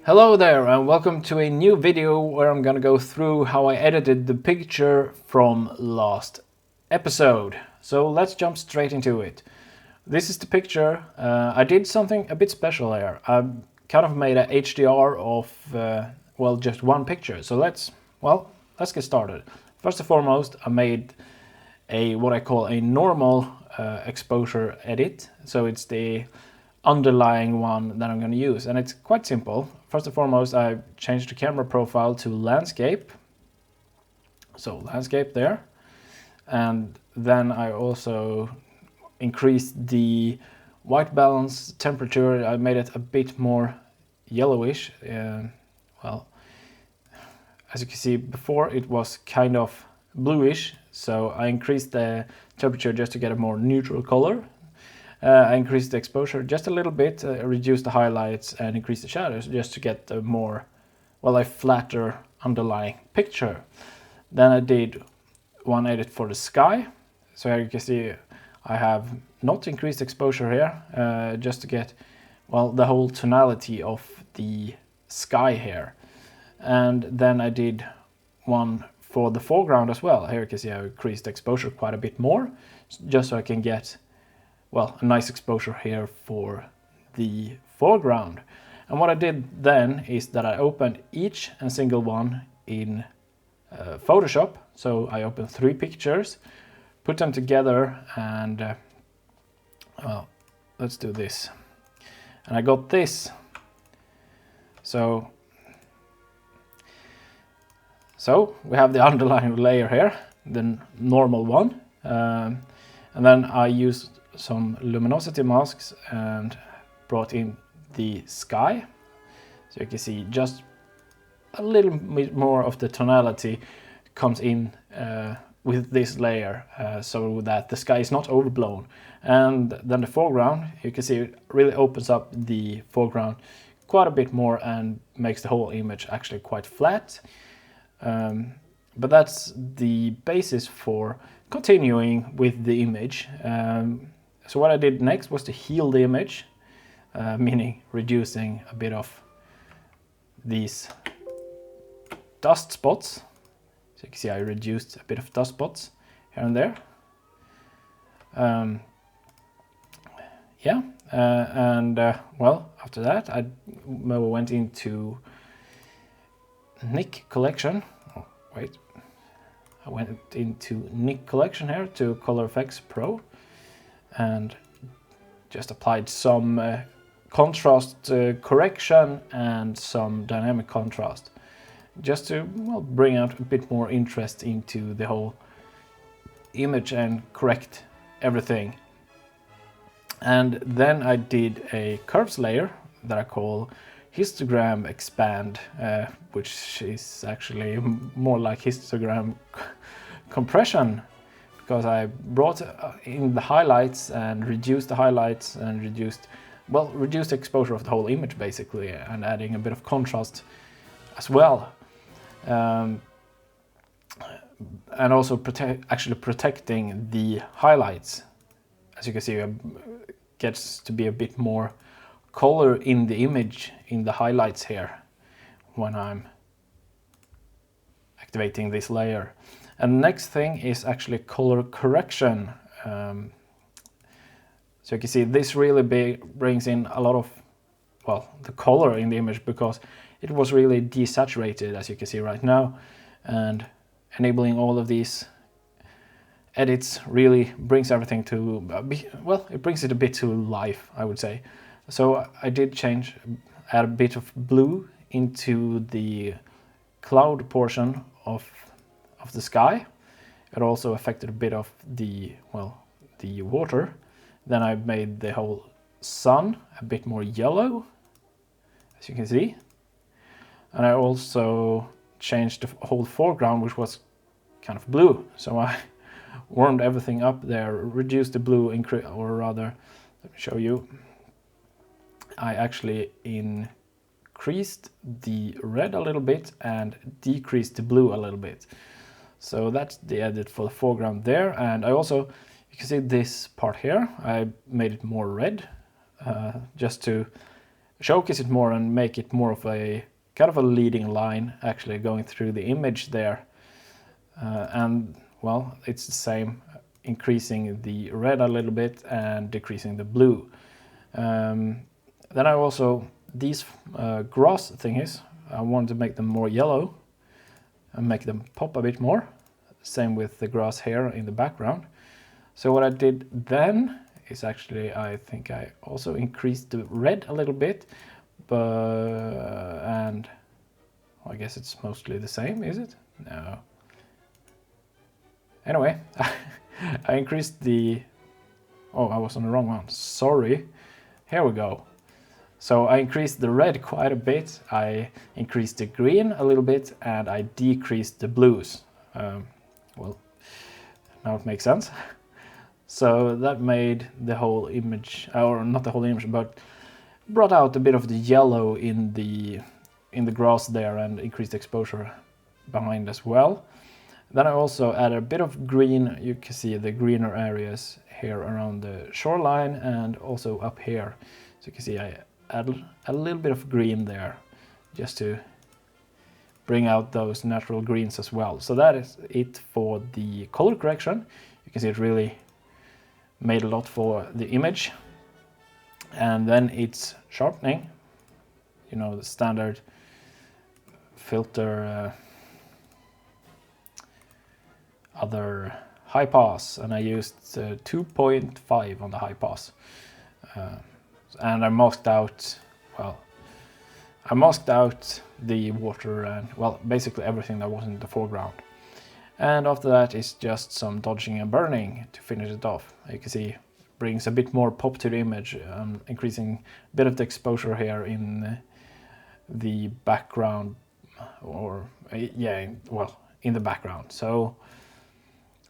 Hello there and welcome to a new video where I'm gonna go through how I edited the picture from last episode. So let's jump straight into it. This is the picture. I did something a bit special here. I kind of made a HDR of just one picture. So let's get started. First and foremost, I made what I call a normal exposure edit. So it's the underlying one that I'm going to use, and it's quite simple. First and foremost, I changed the camera profile to landscape, so landscape there, and then I also increased the white balance temperature. I made it a bit more yellowish. As you can see, before it was kind of bluish, so I increased the temperature just to get a more neutral color. I increased the exposure just a little bit, reduced the highlights and increased the shadows just to get a more, a flatter underlying picture. Then I did one edit for the sky. So here you can see I have not increased exposure here, just to get, the whole tonality of the sky here. And then I did one for the foreground as well. Here you can see I increased exposure quite a bit more, just so I can get a nice exposure here for the foreground. And what I did then is that I opened each and single one in Photoshop. So I opened 3 pictures, put them together, and let's do this. And I got this. So we have the underlying layer here, the normal one. And then I used some luminosity masks and brought in the sky. So you can see just a little bit more of the tonality comes in with this layer, so that the sky is not overblown. And then the foreground, you can see it really opens up the foreground quite a bit more and makes the whole image actually quite flat. But that's the basis for continuing with the image. So what I did next was to heal the image, meaning reducing a bit of these dust spots. So you can see I reduced a bit of dust spots here and there. After that I went into Nic Collection. I went into Nic Collection here to Color Effects Pro and just applied some contrast correction and some dynamic contrast, just to bring out a bit more interest into the whole image and correct everything. And then I did a curves layer that I call histogram expand, which is actually more like histogram compression, because I brought in the highlights and reduced the highlights and reduced the exposure of the whole image basically, and adding a bit of contrast as well. And also protecting the highlights. As you can see, it gets to be a bit more color in the image in the highlights here when I'm activating this layer. And the next thing is actually color correction. So you can see this really brings in a lot of the color in the image, because it was really desaturated, as you can see right now, and enabling all of these edits really brings everything to it brings it a bit to life, I would say. So I did add a bit of blue into the cloud portion of the sky. It also affected a bit of the water. Then I made the whole sun a bit more yellow, as you can see. And I also changed the whole foreground, which was kind of blue. So I warmed everything up there, reduced the blue, or rather, let me show you. I actually increased the red a little bit and decreased the blue a little bit. So that's the edit for the foreground there. And I also, you can see this part here, I made it more red, just to showcase it more and make it more of a kind of a leading line actually going through the image there. And well, it's the same, increasing the red a little bit and decreasing the blue. Then I also, these grass thingies, I wanted to make them more yellow and make them pop a bit more. Same with the grass here in the background. So what I did then is actually, I think I also increased the red a little bit, and I guess it's mostly the same, is it? No. Anyway, I increased the, oh, I was on the wrong one, sorry. Here we go. So I increased the red quite a bit, I increased the green a little bit, and I decreased the blues. Well, now it makes sense. So that made the whole image, or not the whole image, but brought out a bit of the yellow in the grass there and increased exposure behind as well. Then I also added a bit of green. You can see the greener areas here around the shoreline and also up here. So you can see I added a little bit of green there just to bring out those natural greens as well. So that is it for the color correction. You can see it really made a lot for the image. And then it's sharpening, you know, the standard filter, other high pass, and I used 2.5 on the high pass. And I masked out, well, I masked out the water and, well, basically everything that was in the foreground. And after that is just some dodging and burning to finish it off. You can see it brings a bit more pop to the image, increasing a bit of the exposure here in the background, or yeah, well, in the background. So,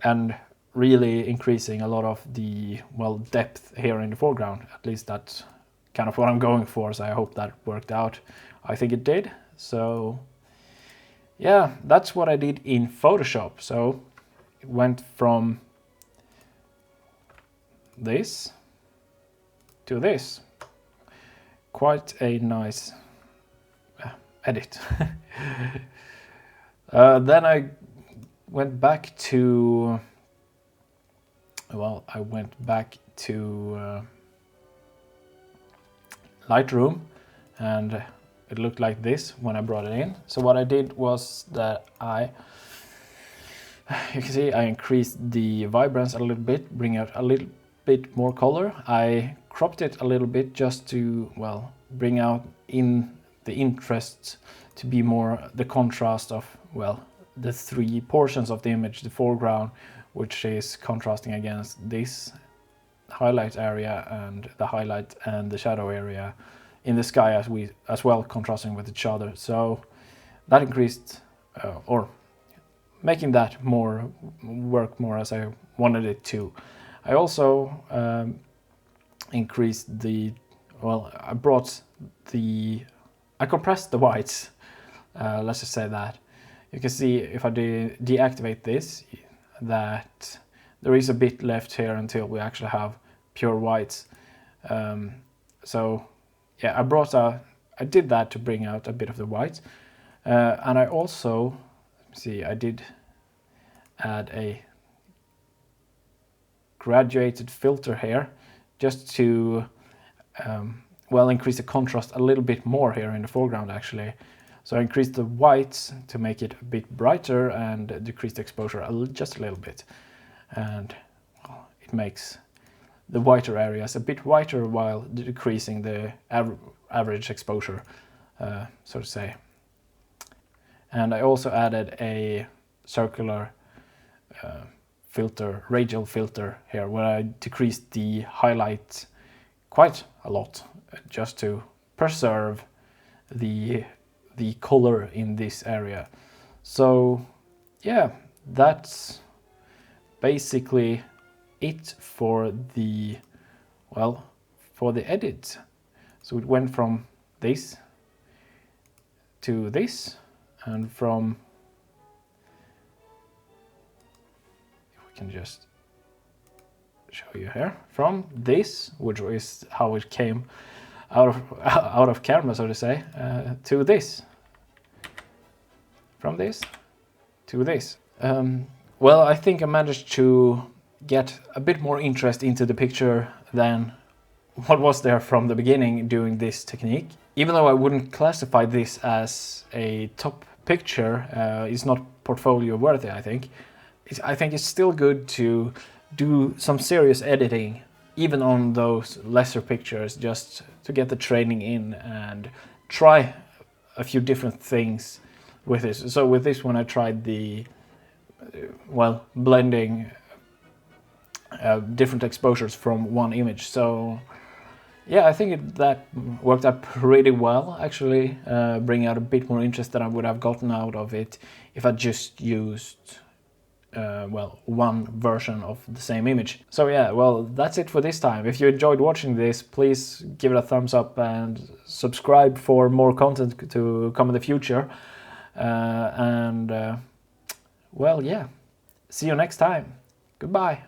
and really increasing a lot of the, well, depth here in the foreground. At least that's kind of what I'm going for, so I hope that worked out. I think it did. So yeah, that's what I did in Photoshop. So it went from this to this. Quite a nice edit. Then I went back to, well, I went back to Lightroom, and it looked like this when I brought it in. So what I did was that you can see I increased the vibrance a little bit, bring out a little bit more color. I cropped it a little bit just to, well, bring out in the interest to be more the contrast of, well, the three portions of the image, the foreground, which is contrasting against this highlight area and the highlight and the shadow area in the sky as well contrasting with each other. So that increased or making that more work more as I wanted it to. I also increased the, well, I compressed the whites, let's just say that. You can see if I deactivate this that there is a bit left here until we actually have pure whites. So yeah, I did that to bring out a bit of the whites. And I also, see, I did add a graduated filter here just to, well, increase the contrast a little bit more here in the foreground actually. So I increased the whites to make it a bit brighter and decrease the exposure just a little bit. And well, it makes the whiter areas a bit whiter while decreasing the average exposure, so to say. And I also added a circular filter, radial filter here, where I decreased the highlight quite a lot just to preserve the color in this area. So yeah, that's basically it for the, well, for the edit. So it went from this to this, and from, if we can just show you here, from this, which is how it came out of out of camera, so to say, to this. From this to this. Well, I think I managed to get a bit more interest into the picture than what was there from the beginning doing this technique. Even though I wouldn't classify this as a top picture, it's not portfolio worthy, I think. I think it's still good to do some serious editing, even on those lesser pictures, just to get the training in and try a few different things with this. So with this one I tried the, well, blending different exposures from one image. So yeah, I think that worked out pretty well, actually, bringing out a bit more interest than I would have gotten out of it if I just used well, one version of the same image. So yeah, well, that's it for this time. If you enjoyed watching this, please give it a thumbs up and subscribe for more content to come in the future. Well, yeah, see you next time. Goodbye.